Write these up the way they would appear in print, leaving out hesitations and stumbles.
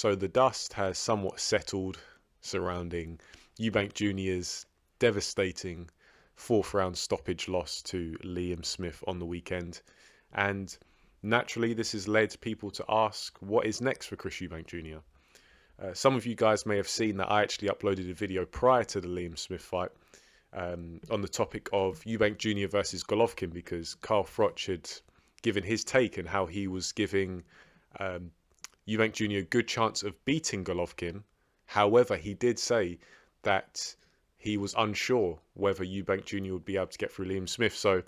So the dust has somewhat settled surrounding Eubank Jr.'s devastating fourth round stoppage loss to Liam Smith on the weekend. And naturally, this has led people to ask, what is next for Chris Eubank Jr.? Some of you guys may have seen that I actually uploaded a video prior to the Liam Smith fight on the topic of Eubank Jr. versus Golovkin, because Carl Froch had given his take and how he was giving Eubank Jr. a good chance of beating Golovkin. However, he did say that he was unsure whether Eubank Jr. would be able to get through Liam Smith. So,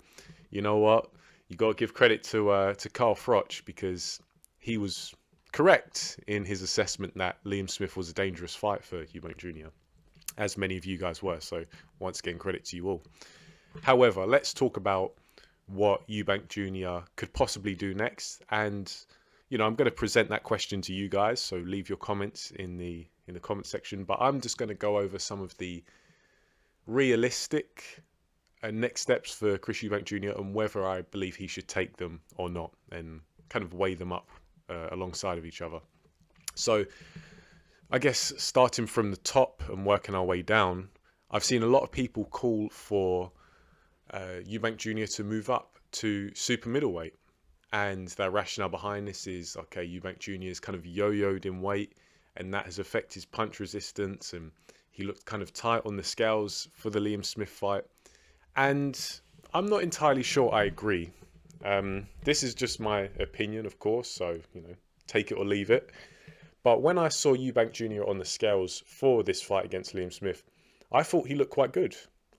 you know what? You got to give credit to Carl Froch, because he was correct in his assessment that Liam Smith was a dangerous fight for Eubank Jr., as many of you guys were. So, once again, credit to you all. However, let's talk about what Eubank Jr. could possibly do next. And, you know, I'm going to present that question to you guys, so leave your comments in the comment section. But I'm just going to go over some of the realistic next steps for Chris Eubank Jr. and whether I believe he should take them or not, and kind of weigh them up alongside of each other. So I guess starting from the top and working our way down, I've seen a lot of people call for Eubank Jr. to move up to super middleweight. And their rationale behind this is, okay, Eubank Jr. is kind of yo-yoed in weight, and that has affected his punch resistance, and he looked kind of tight on the scales for the Liam Smith fight. And I'm not entirely sure I agree. This is just my opinion, of course, so, you know, take it or leave it. But when I saw Eubank Jr. on the scales for this fight against Liam Smith, I thought he looked quite good.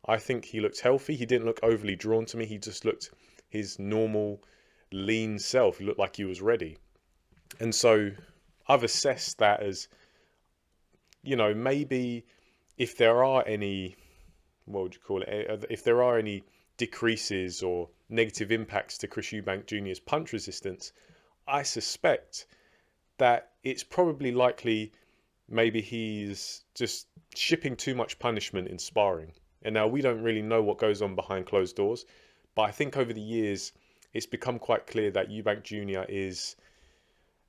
I think he looked healthy. He didn't look overly drawn to me. He just looked his normal, lean self. He looked like he was ready. And so I've assessed that as, you know, maybe if there are any, what would you call it? If there are any decreases or negative impacts to Chris Eubank Jr.'s punch resistance, I suspect that it's probably likely maybe he's just shipping too much punishment in sparring. And now we don't really know what goes on behind closed doors, but I think over the years it's become quite clear that Eubank Jr. is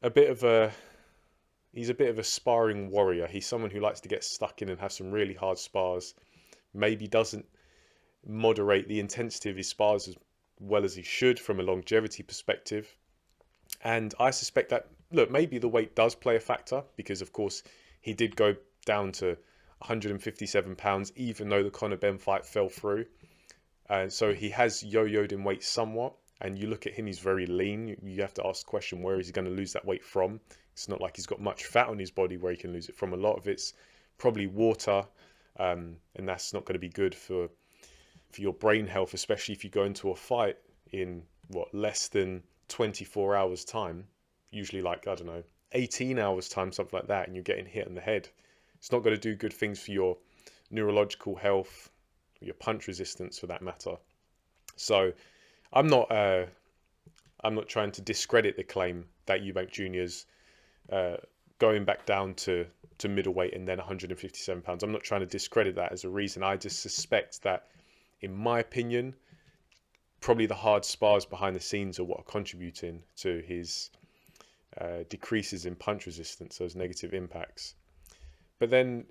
a bit of a sparring warrior. He's someone who likes to get stuck in and have some really hard spars. Maybe doesn't moderate the intensity of his spars as well as he should from a longevity perspective. And I suspect that, look, maybe the weight does play a factor, because of course he did go down to 157 pounds, even though the Conor Benn fight fell through. So he has yo-yoed in weight somewhat. And you look at him, he's very lean. You have to ask the question, where is he going to lose that weight from? It's not like he's got much fat on his body where he can lose it from. A lot of it's probably water, and that's not going to be good for your brain health, especially if you go into a fight in less than 24 hours time, usually like, I don't know, 18 hours time, something like that, and you're getting hit on the head. It's not going to do good things for your neurological health, your punch resistance for that matter. So I'm not trying to discredit the claim that Eubank Jr.'s going back down to middleweight and then 157 pounds. I'm not trying to discredit that as a reason. I just suspect that, in my opinion, probably the hard spars behind the scenes are what are contributing to his decreases in punch resistance, those negative impacts. But then,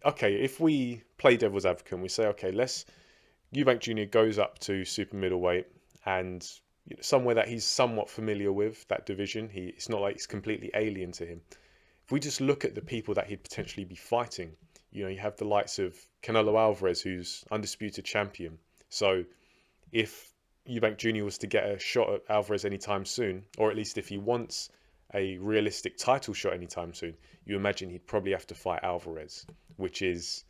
okay, if we play devil's advocate and we say, okay, Eubank Jr. goes up to super middleweight, and somewhere that he's somewhat familiar with, that division, it's not like it's completely alien to him. If we just look at the people that he'd potentially be fighting, you have the likes of Canelo Alvarez, who's undisputed champion. So if Eubank Jr. was to get a shot at Alvarez anytime soon, or at least if he wants a realistic title shot anytime soon, you imagine he'd probably have to fight Alvarez, which is,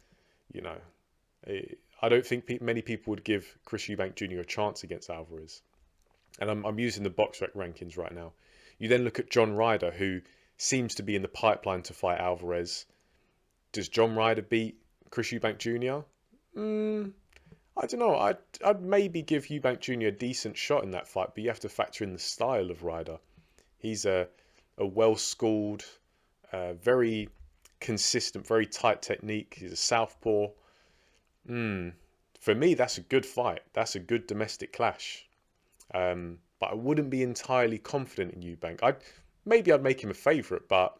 I don't think many people would give Chris Eubank Jr. a chance against Alvarez. And I'm using the BoxRec rankings right now. You then look at John Ryder, who seems to be in the pipeline to fight Alvarez. Does John Ryder beat Chris Eubank Jr.? I don't know. I'd maybe give Eubank Jr. a decent shot in that fight, but you have to factor in the style of Ryder. He's a well-schooled, very consistent, very tight technique. He's a southpaw. For me, that's a good fight. That's a good domestic clash. But I wouldn't be entirely confident in Eubank. Maybe I'd make him a favourite, but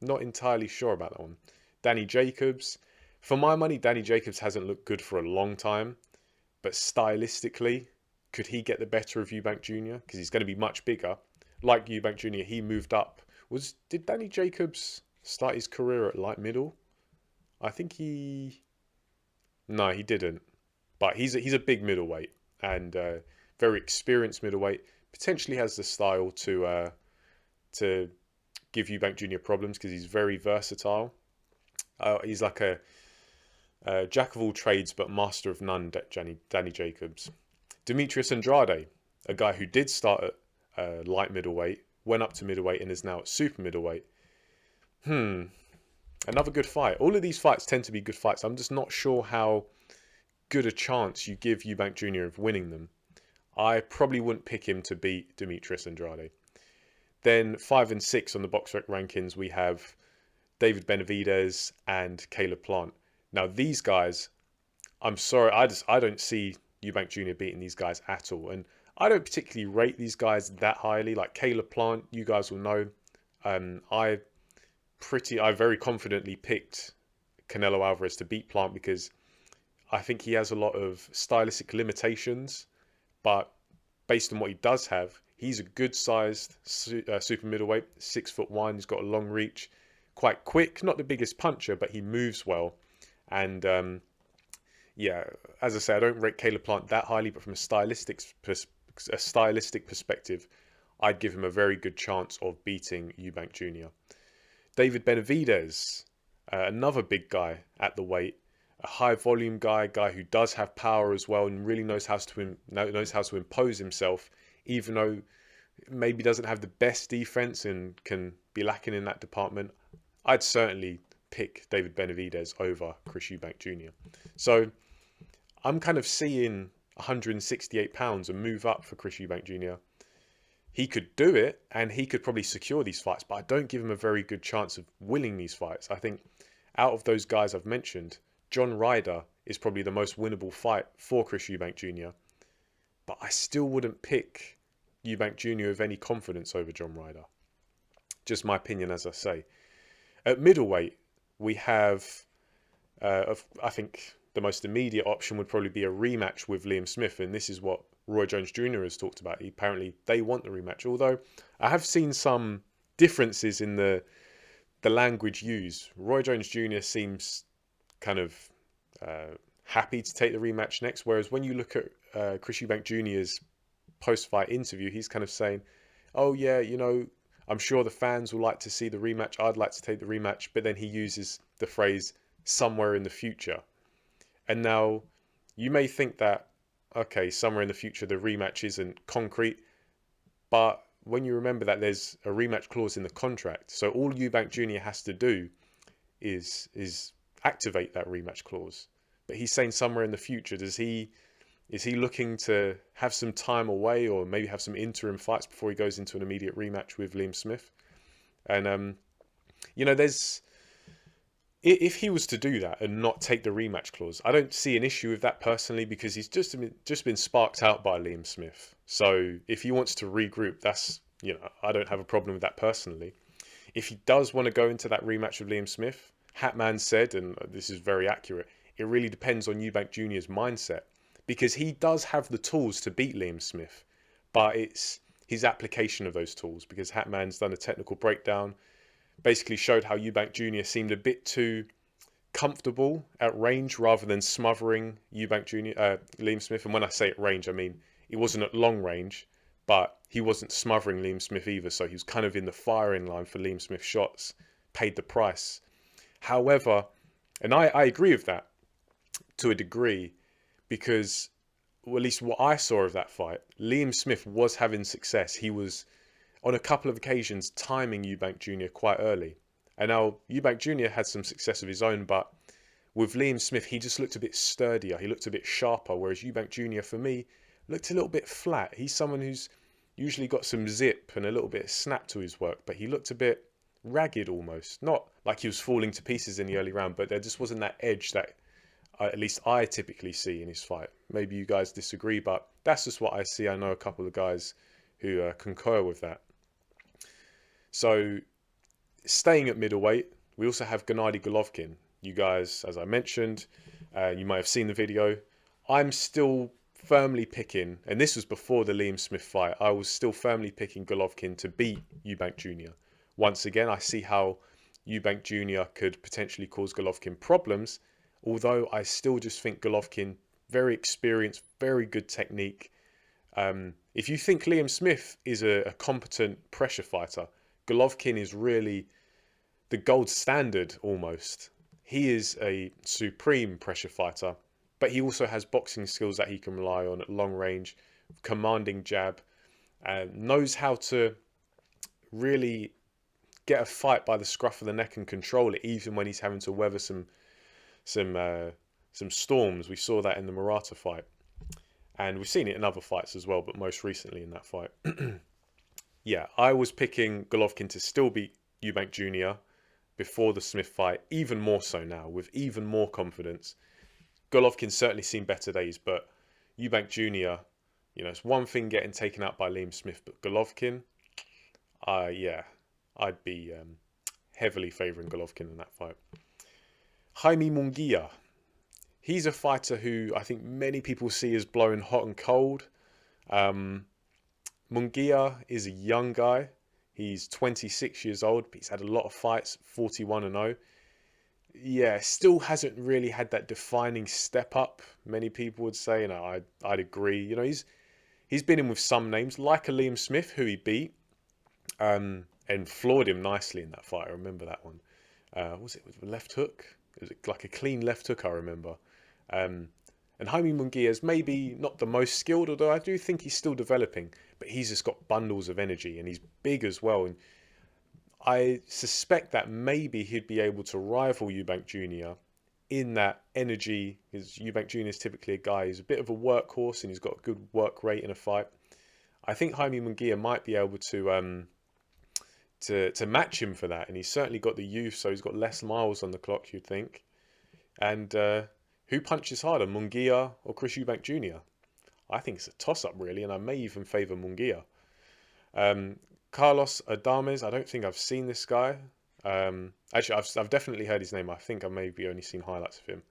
Not entirely sure about that one. Danny Jacobs. For my money, Danny Jacobs hasn't looked good for a long time, but stylistically, could he get the better of Eubank Jr.? Because he's going to be much bigger. Like Eubank Jr., he moved up. Did Danny Jacobs start his career at light middle? I think he no, he didn't. But he's a big middleweight and very experienced middleweight. Potentially has the style to give Eubank Jr. problems because he's very versatile. He's like a jack of all trades but master of none. Danny Jacobs. Demetrius Andrade, a guy who did start at light middleweight, went up to middleweight and is now at super middleweight. Another good fight. All of these fights tend to be good fights. I'm just not sure how good a chance you give Eubank Jr. of winning them. I probably wouldn't pick him to beat Demetrius Andrade. Then 5 and 6 on the BoxRec rankings, we have David Benavidez and Caleb Plant. Now these guys, I'm sorry, I don't see Eubank Jr. beating these guys at all, and I don't particularly rate these guys that highly. Like Caleb Plant, you guys will know, I very confidently picked Canelo Alvarez to beat Plant because I think he has a lot of stylistic limitations, but based on what he does have, he's a good sized super middleweight, 6'1". He's got a long reach, quite quick, not the biggest puncher, but he moves well. And yeah, as I say, I don't rate Caleb Plant that highly, but from a stylistic perspective, I'd give him a very good chance of beating Eubank Jr. David Benavidez, another big guy at the weight, a high volume guy who does have power as well and really knows how to impose himself, even though maybe doesn't have the best defense and can be lacking in that department. I'd certainly pick David Benavidez over Chris Eubank Jr. So I'm kind of seeing 168 pounds a move up for Chris Eubank Jr. He could do it and he could probably secure these fights, but I don't give him a very good chance of winning these fights. I think out of those guys I've mentioned, John Ryder is probably the most winnable fight for Chris Eubank Jr. But I still wouldn't pick Eubank Jr. with any confidence over John Ryder. Just my opinion, as I say. At middleweight, we have, I think the most immediate option would probably be a rematch with Liam Smith, and this is what Roy Jones Jr. has talked about. Apparently, they want the rematch. Although I have seen some differences in the language used. Roy Jones Jr. seems kind of happy to take the rematch next, whereas when you look at Chris Eubank Jr.'s post-fight interview, he's kind of saying, "Oh yeah, I'm sure the fans will like to see the rematch. I'd like to take the rematch," but then he uses the phrase "somewhere in the future." And now you may think that, okay, somewhere in the future, the rematch isn't concrete. But when you remember that there's a rematch clause in the contract, so all Eubank Jr. has to do is activate that rematch clause. But he's saying somewhere in the future. Is he looking to have some time away or maybe have some interim fights before he goes into an immediate rematch with Liam Smith? And, there's... If he was to do that and not take the rematch clause, I don't see an issue with that personally because he's just been sparked out by Liam Smith. So if he wants to regroup, that's, I don't have a problem with that personally. If he does want to go into that rematch with Liam Smith, Hatman said, and this is very accurate, it really depends on Eubank Jr.'s mindset because he does have the tools to beat Liam Smith, but it's his application of those tools because Hatman's done a technical breakdown, basically showed how Eubank Jr. seemed a bit too comfortable at range rather than smothering Liam Smith. And when I say at range, I mean he wasn't at long range, but he wasn't smothering Liam Smith either. So he was kind of in the firing line for Liam Smith's shots, paid the price. However, and I agree with that to a degree because, well, at least what I saw of that fight, Liam Smith was having success. He was on a couple of occasions timing Eubank Jr. quite early. And now Eubank Jr. had some success of his own, but with Liam Smith, he just looked a bit sturdier. He looked a bit sharper, whereas Eubank Jr. for me looked a little bit flat. He's someone who's usually got some zip and a little bit of snap to his work, but he looked a bit ragged almost. Not like he was falling to pieces in the early round, but there just wasn't that edge that at least I typically see in his fight. Maybe you guys disagree, but that's just what I see. I know a couple of guys who concur with that. So Staying at middleweight, we also have Gennady Golovkin. You guys, as I mentioned, you might have seen the video. I'm still firmly picking, and this was before the Liam Smith fight, I was still firmly picking Golovkin to beat Eubank Jr. Once again, I see how Eubank Jr. could potentially cause Golovkin problems, although I still just think Golovkin, very experienced, very good technique. If you think Liam Smith is a competent pressure fighter, Golovkin is really the gold standard almost. He is a supreme pressure fighter, but he also has boxing skills that he can rely on at long range, commanding jab, and knows how to really get a fight by the scruff of the neck and control it, even when he's having to weather some storms. We saw that in the Murata fight, and we've seen it in other fights as well, but most recently in that fight. Yeah, I was picking Golovkin to still beat Eubank Jr. before the Smith fight, even more so now, with even more confidence. Golovkin's certainly seen better days, but Eubank Jr., it's one thing getting taken out by Liam Smith, but Golovkin, yeah, I'd be heavily favouring Golovkin in that fight. Jaime Munguia. He's a fighter who I think many people see as blowing hot and cold. Munguia is a young guy. He's 26 years old, but he's had a lot of fights, 41-0. Yeah, still hasn't really had that defining step up, many people would say. I'd agree. He's been in with some names, like a Liam Smith, who he beat, and floored him nicely in that fight. I remember that one. Was it with a left hook? It was like a clean left hook, I remember. And Jaime Munguia is maybe not the most skilled, although I do think he's still developing. But he's just got bundles of energy, and he's big as well. And I suspect that maybe he'd be able to rival Eubank Jr. in that energy, because Eubank Jr. is typically a guy who's a bit of a workhorse, and he's got a good work rate in a fight. I think Jaime Munguia might be able to match him for that, and he's certainly got the youth, so he's got less miles on the clock, you'd think. And who punches harder, Munguia or Chris Eubank Jr.? I think it's a toss-up, really, and I may even favour Munguia. Carlos Adames, I don't think I've seen this guy. Actually, I've definitely heard his name. I think I've maybe only seen highlights of him.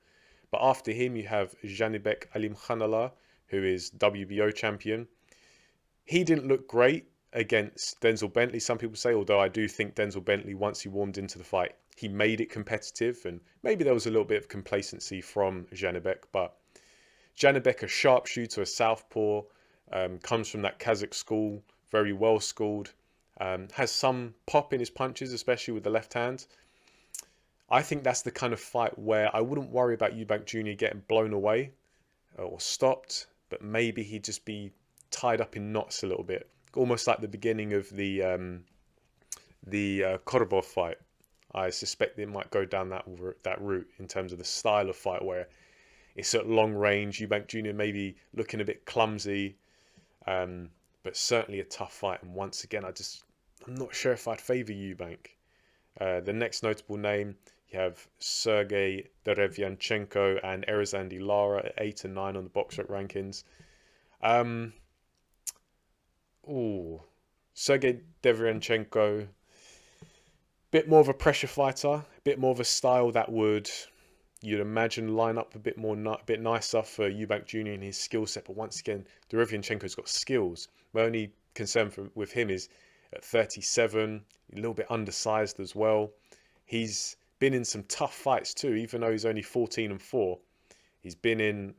But after him, you have Janibek Alimkhanallah, who is WBO champion. He didn't look great against Denzel Bentley, some people say, although I do think Denzel Bentley, once he warmed into the fight, he made it competitive, and maybe there was a little bit of complacency from Janibek, but Janibek, a sharpshooter, a southpaw, comes from that Kazakh school, very well schooled, has some pop in his punches, especially with the left hand. I think that's the kind of fight where I wouldn't worry about Eubank Jr. getting blown away or stopped, but maybe he'd just be tied up in knots a little bit, almost like the beginning of the Korbov fight. I suspect it might go down that route in terms of the style of fight, where it's at long range. Eubank Jr. maybe looking a bit clumsy, but certainly a tough fight. And once again, I'm not sure if I'd favour Eubank. The next notable name, you have Sergey Derevyanchenko and Erizlandi Lara at 8 and 9 on the BoxRec rankings. Sergey Derevyanchenko, bit more of a pressure fighter, a bit more of a style that you'd imagine line up a bit nicer for Eubank Jr. in his skill set. But once again, Derevyanchenko's got skills. My only concern with him is at 37, a little bit undersized as well. He's been in some tough fights too, even though he's only 14 and 4. He's been in,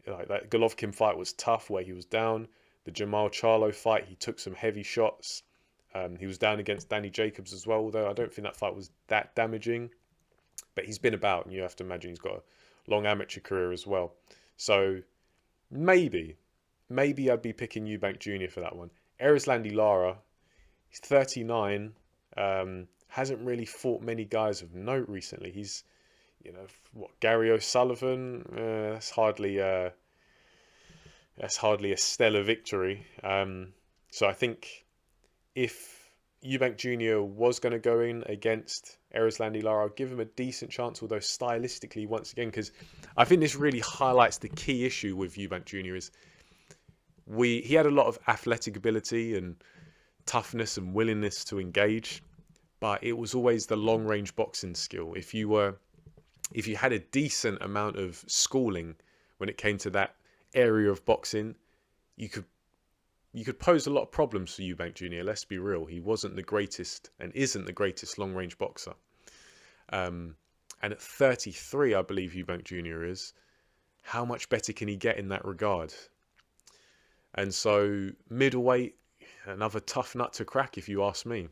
like, that Golovkin fight was tough, where he was down. The Jamal Charlo fight, he took some heavy shots. He was down against Danny Jacobs as well, though I don't think that fight was that damaging. But he's been about, and you have to imagine he's got a long amateur career as well. So maybe I'd be picking Eubank Jr. for that one. Erizlandi Lara, he's 39, hasn't really fought many guys of note recently. He's, Gary O'Sullivan, that's hardly a stellar victory. So I think if Eubank Jr. was going to go in against Erizlandi Lara, I'll give him a decent chance, although stylistically, once again, because I think this really highlights the key issue with Eubank Jr. is he had a lot of athletic ability and toughness and willingness to engage, but it was always the long range boxing skill. If you had a decent amount of schooling when it came to that area of boxing, you could pose a lot of problems for Eubank Jr. Let's be real. He wasn't the greatest and isn't the greatest long range boxer. And at 33, I believe Eubank Jr. is. How much better can he get in that regard? And so middleweight, another tough nut to crack if you ask me.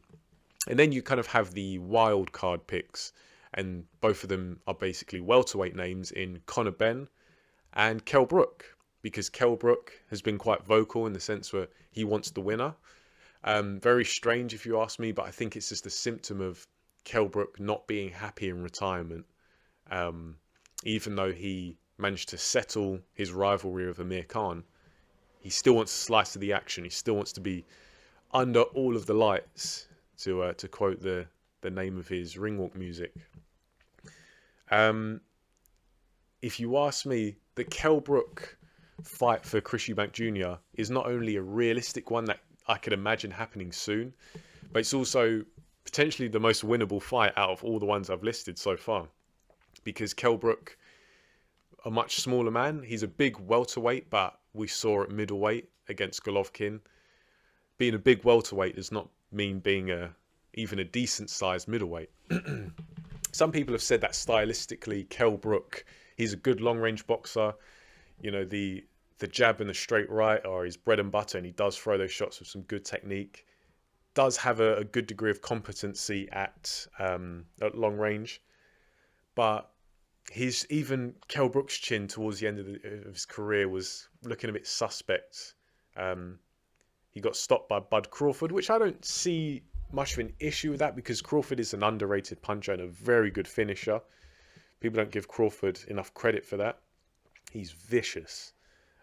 And then you kind of have the wild card picks, and both of them are basically welterweight names in Conor Benn and Kell Brook, because Kell Brook has been quite vocal in the sense where he wants the winner. Very strange if you ask me, but I think it's just a symptom of Kell Brook not being happy in retirement. Even though he managed to settle his rivalry with Amir Khan, he still wants a slice of the action. He still wants to be under all of the lights, to quote the name of his ringwalk music. If you ask me, the Kell Brook fight for Chris Eubank Jr. is not only a realistic one that I could imagine happening soon, but it's also potentially the most winnable fight out of all the ones I've listed so far. Because Kell Brook, a much smaller man, he's a big welterweight, but we saw at middleweight against Golovkin, being a big welterweight does not mean being even a decent sized middleweight. Some people have said that stylistically, Kell Brook, he's a good long range boxer. You know, the jab and the straight right are his bread and butter, and he does throw those shots with some good technique. Does have a good degree of competency at long range, but even Kell Brook's chin towards the end of his career was looking a bit suspect. He got stopped by Bud Crawford, which I don't see much of an issue with that, because Crawford is an underrated puncher and a very good finisher. People don't give Crawford enough credit for that. He's vicious.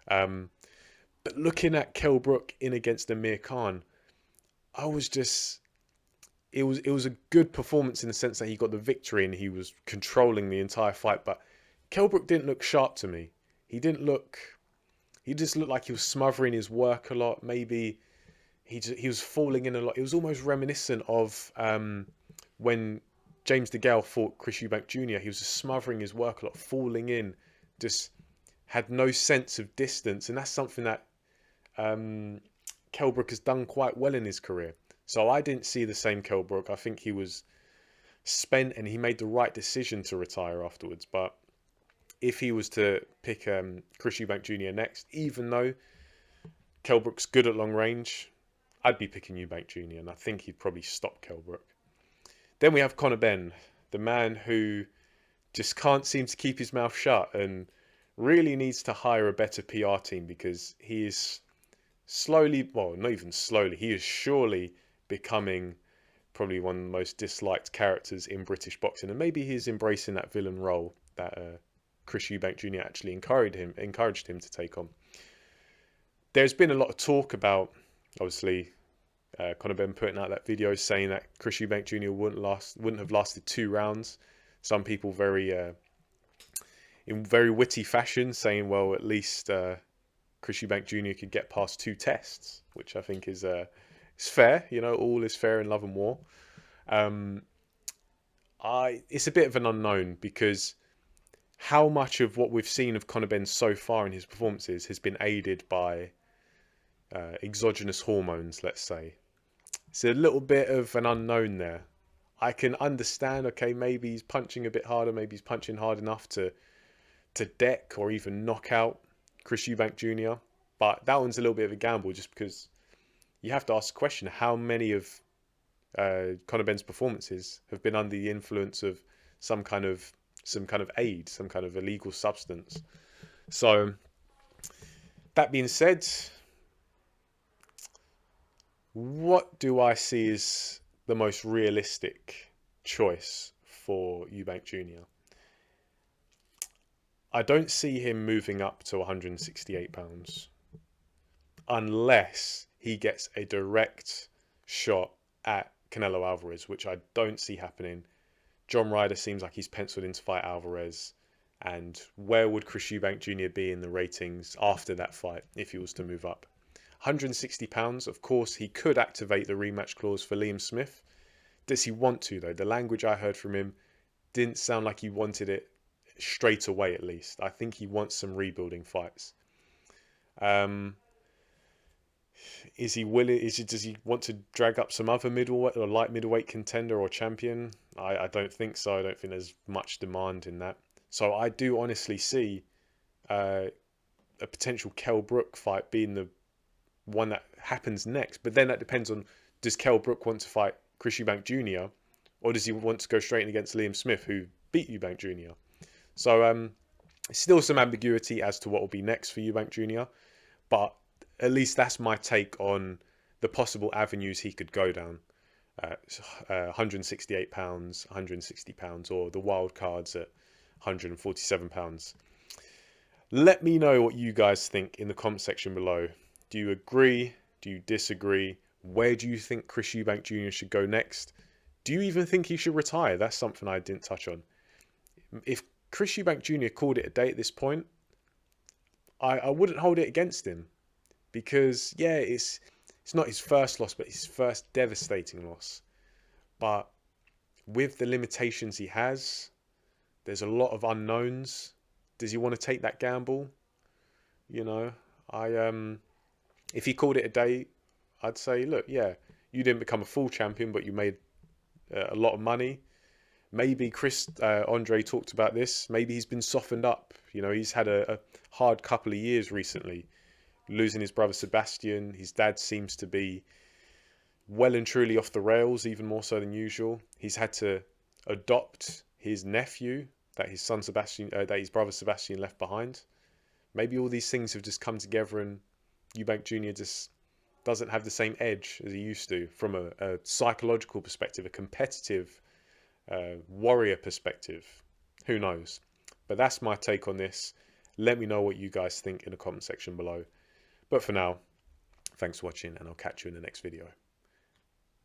But looking at Kell Brook in against Amir Khan, I was just... It was a good performance in the sense that he got the victory and he was controlling the entire fight. But Kell Brook didn't look sharp to me. He just looked like he was smothering his work a lot. Maybe he was falling in a lot. It was almost reminiscent of when James DeGale fought Chris Eubank Jr. He was just smothering his work a lot, falling in, just had no sense of distance. And that's something that Kell Brook has done quite well in his career. So I didn't see the same Kell Brook. I think he was spent and he made the right decision to retire afterwards. But if he was to pick Chris Eubank Jr. next, even though Kell Brook's good at long range, I'd be picking Eubank Jr. and I think he'd probably stop Kell Brook. Then we have Conor Benn, the man who just can't seem to keep his mouth shut and really needs to hire a better PR team, because he is slowly, well, not even slowly, he is surely becoming probably one of the most disliked characters in British boxing, and maybe he's embracing that villain role that Chris Eubank Jr. actually encouraged him to take on. There's been a lot of talk about, obviously, Conor Benn putting out that video saying that Chris Eubank Jr. wouldn't have lasted 2 rounds. Some people in very witty fashion saying, well, at least Chris Eubank Jr. could get past 2 tests, which I think is fair. You know, all is fair in love and war. It's a bit of an unknown, because how much of what we've seen of Conor Benn so far in his performances has been aided by exogenous hormones, let's say. It's a little bit of an unknown there. I can understand, okay, maybe he's punching a bit harder, maybe he's punching hard enough to deck or even knock out Chris Eubank Jr. But that one's a little bit of a gamble, just because you have to ask the question, how many of Conor Benn's performances have been under the influence of some kind of aid, some kind of illegal substance. So that being said, what do I see as the most realistic choice for Eubank Jr.? I don't see him moving up to 168 pounds unless he gets a direct shot at Canelo Alvarez, which I don't see happening. John Ryder seems like he's penciled in to fight Alvarez. And where would Chris Eubank Jr. be in the ratings after that fight if he was to move up? 160 pounds, of course, he could activate the rematch clause for Liam Smith. Does he want to, though? The language I heard from him didn't sound like he wanted it straight away, at least. I think he wants some rebuilding fights. Um, is he willing? Does he want to drag up some other middleweight or light middleweight contender or champion? I don't think so. I don't think there's much demand in that. So I do honestly see a potential Kell Brook fight being the one that happens next. But then that depends on, does Kell Brook want to fight Chris Eubank Jr. or does he want to go straight in against Liam Smith, who beat Eubank Jr.? So still some ambiguity as to what will be next for Eubank Jr. But at least that's my take on the possible avenues he could go down. 168 pounds, 160 pounds, or the wild cards at 147 pounds. Let me know what you guys think in the comment section below. Do you agree? Do you disagree? Where do you think Chris Eubank Jr. should go next? Do you even think he should retire? That's something I didn't touch on. If Chris Eubank Jr. called it a day at this point, I wouldn't hold it against him. Because, yeah, it's not his first loss, but his first devastating loss. But with the limitations he has, there's a lot of unknowns. Does he want to take that gamble? You know, if he called it a day, I'd say, look, yeah, you didn't become a full champion, but you made a lot of money. Maybe Andre talked about this. Maybe he's been softened up. You know, he's had a hard couple of years recently, losing his brother Sebastian. His dad seems to be well and truly off the rails, even more so than usual. He's had to adopt his nephew that his son Sebastian, that his brother Sebastian left behind. Maybe all these things have just come together and Eubank Jr. just doesn't have the same edge as he used to from a psychological perspective, a competitive warrior perspective. Who knows? But that's my take on this. Let me know what you guys think in the comment section below. But for now, thanks for watching and I'll catch you in the next video.